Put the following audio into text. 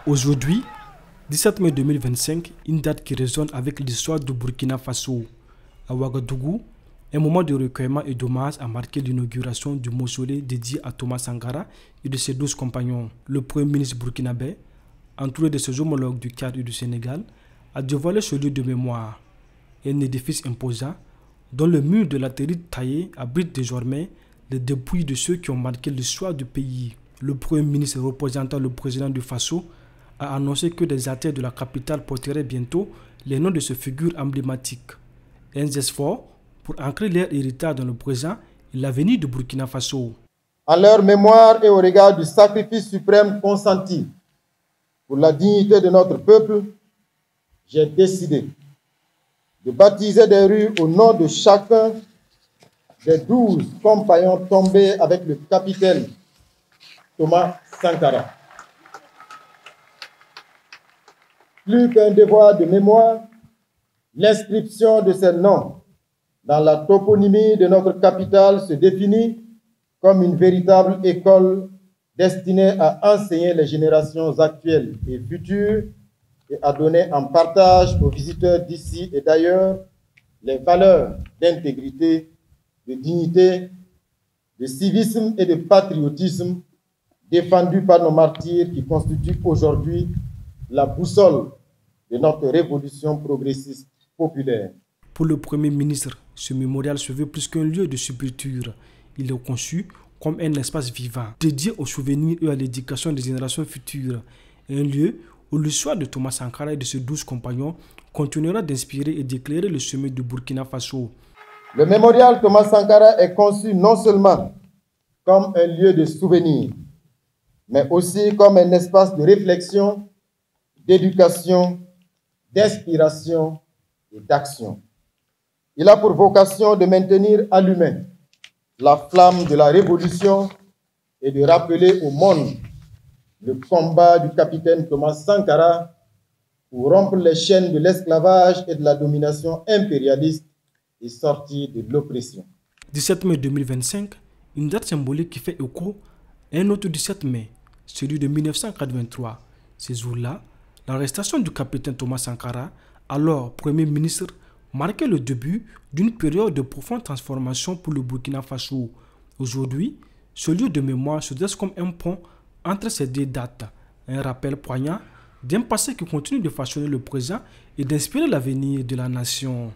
Aujourd'hui, 17 mai 2025, une date qui résonne avec l'histoire du Burkina Faso. À Ouagadougou, un moment de recueillement et d'hommage a marqué l'inauguration du mausolée dédié à Thomas Sankara et de ses 12 compagnons. Le premier ministre burkinabé, entouré de ses homologues du Tchad et du Sénégal, a dévoilé ce lieu de mémoire. Un édifice imposant, dont le mur de latérite taillé abrite désormais les dépouilles de ceux qui ont marqué l'histoire du pays. Le premier ministre représentant le président du Faso a annoncé que des artères de la capitale porteraient bientôt les noms de ces figures emblématiques. Un geste fort pour ancrer leur héritage dans le présent et l'avenir du Burkina Faso. En leur mémoire et au regard du sacrifice suprême consenti pour la dignité de notre peuple, j'ai décidé de baptiser des rues au nom de chacun des 12 compagnons tombés avec le capitaine Thomas Sankara. Plus qu'un devoir de mémoire, l'inscription de ces noms dans la toponymie de notre capitale se définit comme une véritable école destinée à enseigner les générations actuelles et futures et à donner en partage aux visiteurs d'ici et d'ailleurs les valeurs d'intégrité, de dignité, de civisme et de patriotisme défendues par nos martyrs qui constituent aujourd'hui la boussole de notre révolution progressiste populaire. Pour le Premier ministre, ce mémorial se veut plus qu'un lieu de sépulture. Il est conçu comme un espace vivant, dédié aux souvenirs et à l'éducation des générations futures. Un lieu où l'histoire de Thomas Sankara et de ses 12 compagnons continuera d'inspirer et d'éclairer le chemin du Burkina Faso. Le mémorial Thomas Sankara est conçu non seulement comme un lieu de souvenir, mais aussi comme un espace de réflexion, d'éducation, d'inspiration et d'action. Il a pour vocation de maintenir allumée la flamme de la révolution et de rappeler au monde le combat du capitaine Thomas Sankara pour rompre les chaînes de l'esclavage et de la domination impérialiste et sortir de l'oppression. 17 mai 2025, une date symbolique qui fait écho à un autre 17 mai, celui de 1983. Ces jours-là, l'arrestation du capitaine Thomas Sankara, alors Premier ministre, marquait le début d'une période de profonde transformation pour le Burkina Faso. Aujourd'hui, ce lieu de mémoire se dresse comme un pont entre ces deux dates, un rappel poignant d'un passé qui continue de façonner le présent et d'inspirer l'avenir de la nation.